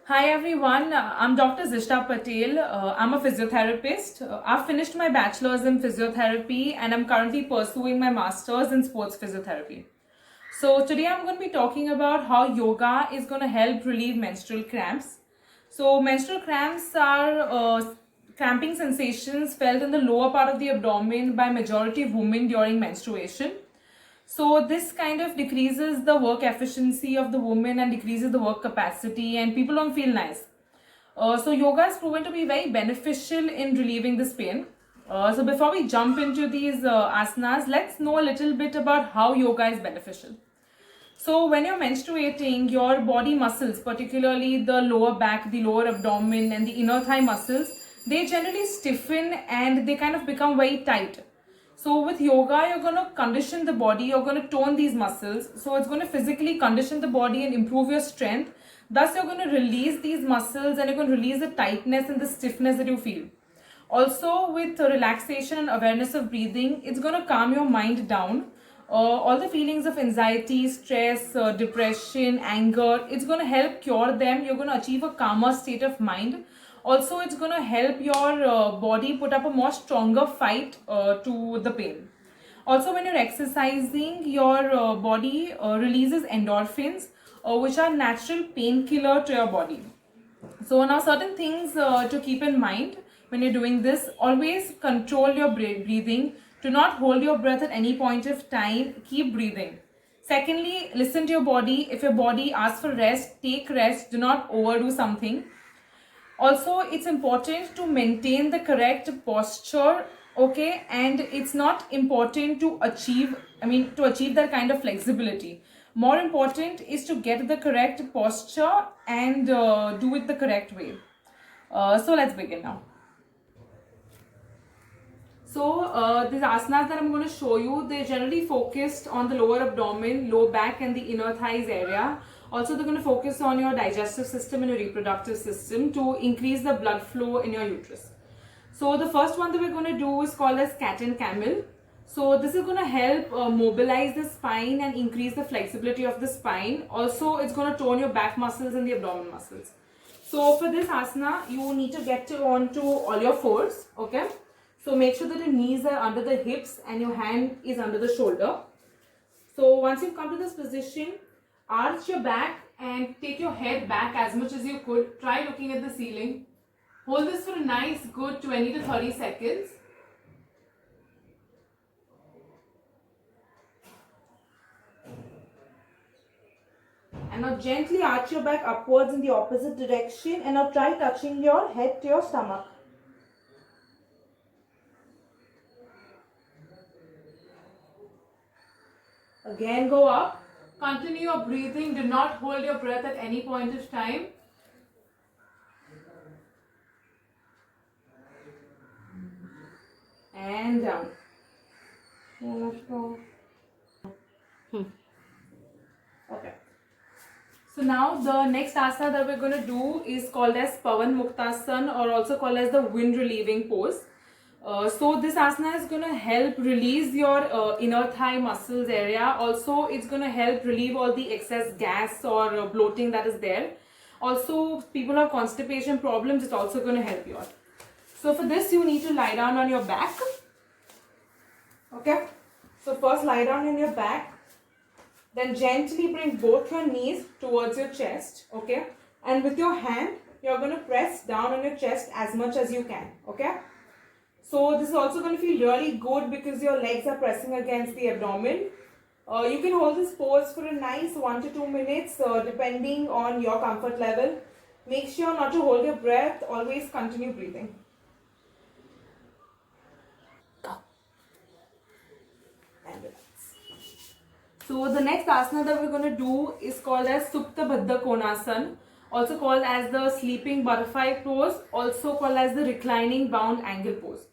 Hi everyone, I'm Dr. Zishta Patel. I'm a physiotherapist. I've finished my bachelor's in physiotherapy and I'm currently pursuing my master's in sports physiotherapy. So today I'm going to be talking about how yoga is going to help relieve menstrual cramps. So menstrual cramps are cramping sensations felt in the lower part of the abdomen by majority of women during menstruation. So this kind of decreases the work efficiency of the woman and decreases the work capacity, and people don't feel nice. So yoga is proven to be very beneficial in relieving this pain. So before we jump into these asanas, let's know a little bit about how yoga is beneficial. So when you're menstruating, your body muscles, particularly the lower back, the lower abdomen and the inner thigh muscles, they generally stiffen and they kind of become very tight. So with yoga, you're going to condition the body, you're going to tone these muscles. So it's going to physically condition the body and improve your strength. Thus, you're going to release these muscles and you're going to release the tightness and the stiffness that you feel. Also, with relaxation and awareness of breathing, it's going to calm your mind down. All the feelings of anxiety, stress, depression, anger, it's going to help cure them. You're going to achieve a calmer state of mind. Also, it's going to help your body put up a more stronger fight to the pain. Also, when you're exercising, your body releases endorphins, which are natural painkiller to your body. So now certain things to keep in mind when you're doing this: always control your breathing. Do not hold your breath at any point of time. Keep breathing. Secondly, listen to your body. If your body asks for rest, take rest. Do not overdo something. Also, it's important to maintain the correct posture, okay? And it's not important to achieve that kind of flexibility. More important is to get the correct posture and do it the correct way. So let's begin now. So these asanas that I'm going to show you, they're generally focused on the lower abdomen, low back and the inner thighs area. Also, they're going to focus on your digestive system and your reproductive system to increase the blood flow in your uterus. So the first one that we're going to do is called as cat and camel. So this is going to help mobilize the spine and increase the flexibility of the spine. Also, it's going to tone your back muscles and the abdominal muscles. So for this asana, you need to get onto all your fours, okay? So make sure that your knees are under the hips and your hand is under the shoulder. So once you've come to this position, arch your back and take your head back as much as you could. Try looking at the ceiling. Hold this for a nice good 20 to 30 seconds. And now gently arch your back upwards in the opposite direction, and now try touching your head to your stomach. Again, go up. Continue your breathing. Do not hold your breath at any point of time. And down. Okay. So now the next asana that we're going to do is called as Pavan Muktasana, or also called as the wind relieving pose. So this asana is going to help release your inner thigh muscles area. Also, it's going to help relieve all the excess gas or bloating that is there. Also, people have constipation problems, it's also going to help you out. So for this, you need to lie down on your back. Okay. So first lie down on your back. Then gently bring both your knees towards your chest. Okay. And with your hand, you're going to press down on your chest as much as you can. Okay. So this is also going to feel really good because your legs are pressing against the abdomen. You can hold this pose for a nice 1 to 2 minutes depending on your comfort level. Make sure not to hold your breath. Always continue breathing. And relax. So the next asana that we're going to do is called as Supta Baddha Konasana, also called as the sleeping butterfly pose, also called as the reclining bound angle pose.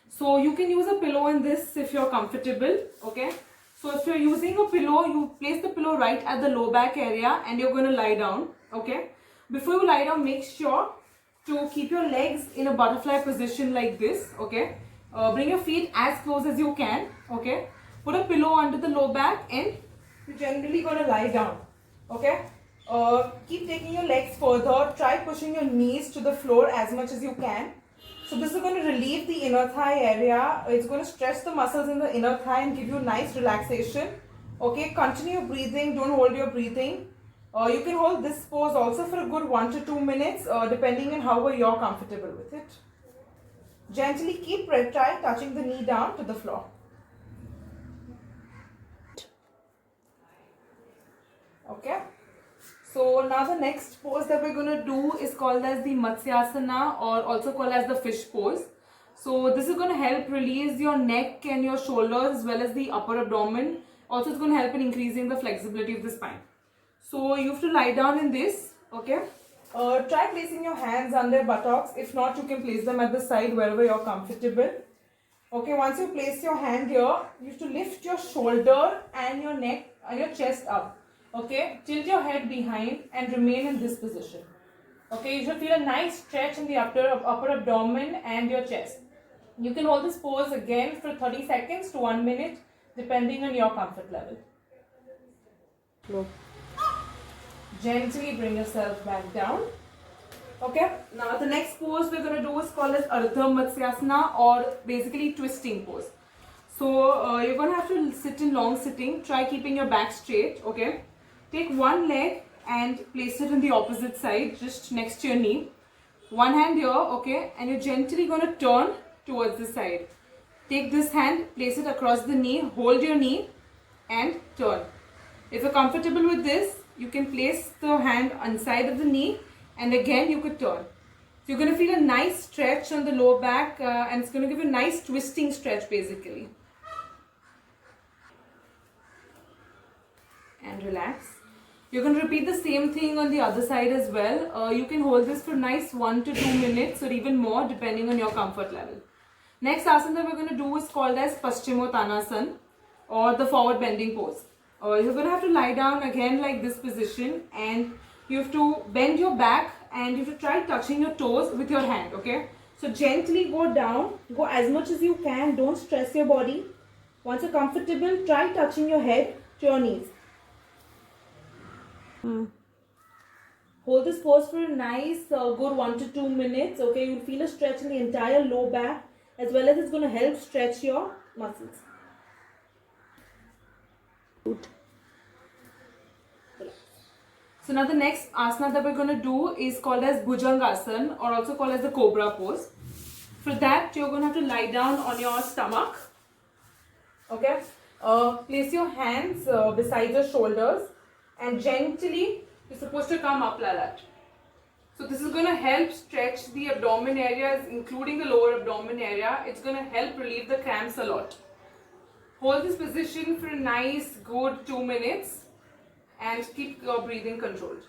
So you can use a pillow in this if you're comfortable, okay? So if you're using a pillow, you place the pillow right at the low back area and you're going to lie down, okay? Before you lie down, make sure to keep your legs in a butterfly position like this, okay? Bring your feet as close as you can, okay? Put a pillow under the low back and you're generally going to lie down, okay? Keep taking your legs further. Try pushing your knees to the floor as much as you can. So this is going to relieve the inner thigh area. It's going to stretch the muscles in the inner thigh and give you nice relaxation. Okay, continue breathing. Don't hold your breathing. You can hold this pose also for a good 1 to 2 minutes, depending on how you're comfortable with it. Gently keep try touching the knee down to the floor. Okay. So now the next pose that we're going to do is called as the Matsyasana, or also called as the fish pose. So this is going to help release your neck and your shoulders as well as the upper abdomen. Also it's going to help in increasing the flexibility of the spine. So you have to lie down in this, okay? Try placing your hands under buttocks. If not, you can place them at the side wherever you're comfortable. Okay, once you place your hand here, you have to lift your shoulder and your neck and your chest up. Okay, tilt your head behind and remain in this position. Okay, you should feel a nice stretch in the upper abdomen and your chest. You can hold this pose again for 30 seconds to 1 minute, depending on your comfort level. Gently bring yourself back down. Okay, now the next pose we're going to do is called as Ardha Matsyasana, or basically twisting pose. So you're going to have to sit in long sitting. Try keeping your back straight. Okay, take one leg and place it on the opposite side, just next to your knee. One hand here, okay, and you're gently going to turn towards the side. Take this hand, place it across the knee, hold your knee and turn. If you're comfortable with this, you can place the hand inside of the knee and again you could turn. So you're going to feel a nice stretch on the lower back and it's going to give you a nice twisting stretch basically. And relax. You're going to repeat the same thing on the other side as well. You can hold this for nice 1 to 2 minutes or even more depending on your comfort level. Next asana that we're going to do is called as Paschimottanasana, or the forward bending pose. You're going to have to lie down again like this position, and you have to bend your back and you have to try touching your toes with your hand. Okay, so gently go down, go as much as you can, don't stress your body. Once you're comfortable, try touching your head to your knees. Hold this pose for a nice good 1 to 2 minutes. Okay, you'll feel a stretch in the entire low back, as well as it's going to help stretch your muscles. So now the next asana that we're going to do is called as Bhujangasana, or also called as the Cobra pose. For that, you're going to have to lie down on your stomach. Okay, place your hands beside your shoulders and gently you're supposed to come up like that. So this is going to help stretch the abdomen areas, including the lower abdomen area. It's going to help relieve the cramps a lot. Hold this position for a nice good 2 minutes and keep your breathing controlled.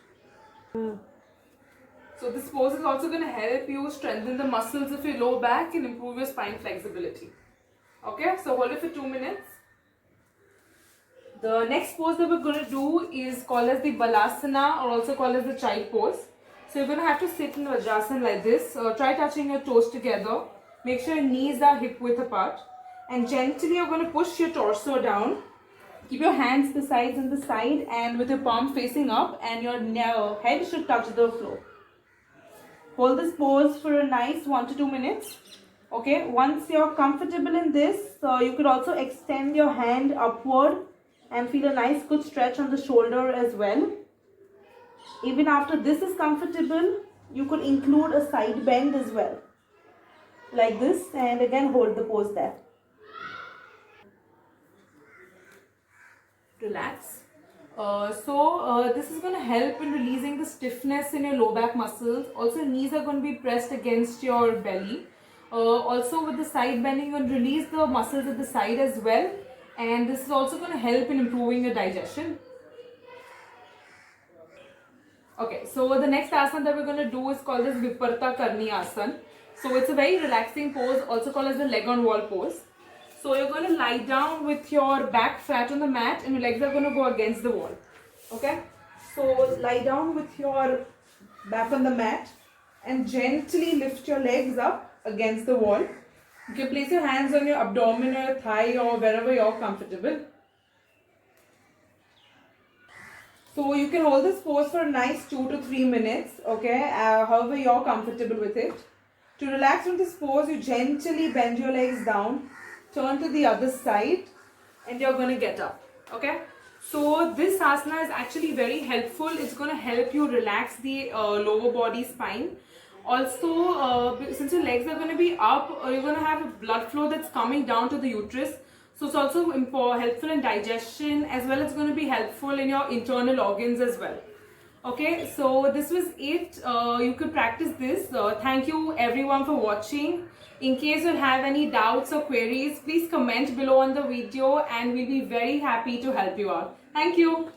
So this pose is also going to help you strengthen the muscles of your lower back and improve your spine flexibility. Okay, so hold it for 2 minutes. The next pose that we're going to do is called as the Balasana, or also called as the child pose. So you're going to have to sit in Vajrasana like this. Try touching your toes together. Make sure your knees are hip width apart. And gently you're going to push your torso down. Keep your hands the sides and the side, and with your palm facing up, and your head should touch the floor. Hold this pose for a nice 1 to 2 minutes. Okay, once you're comfortable in this, you could also extend your hand upward and feel a nice good stretch on the shoulder as well. Even after this is comfortable, you could include a side bend as well, like this, and again hold the pose there. Relax. This is going to help in releasing the stiffness in your low back muscles. Also, knees are going to be pressed against your belly. Also, with the side bending, you're going to release the muscles at the side as well. And this is also going to help in improving your digestion. Okay, so the next asana that we're going to do is called as Viparta Karni Asana. So it's a very relaxing pose, also called as the leg on wall pose. So you're going to lie down with your back flat on the mat and your legs are going to go against the wall. Okay, so lie down with your back on the mat and gently lift your legs up against the wall. You can place your hands on your abdomen or your thigh or wherever you're comfortable. So you can hold this pose for a nice 2 to 3 minutes, okay, however you're comfortable with it. To relax from this pose, you gently bend your legs down, turn to the other side, and you're going to get up, okay. So this asana is actually very helpful. It's going to help you relax the lower body spine. Also, since your legs are going to be up, you're going to have a blood flow that's coming down to the uterus. So it's also helpful in digestion, as well as going to be helpful in your internal organs as well. Okay, so this was it. You could practice this. Thank you everyone for watching. In case you have any doubts or queries, please comment below on the video and we'll be very happy to help you out. Thank you.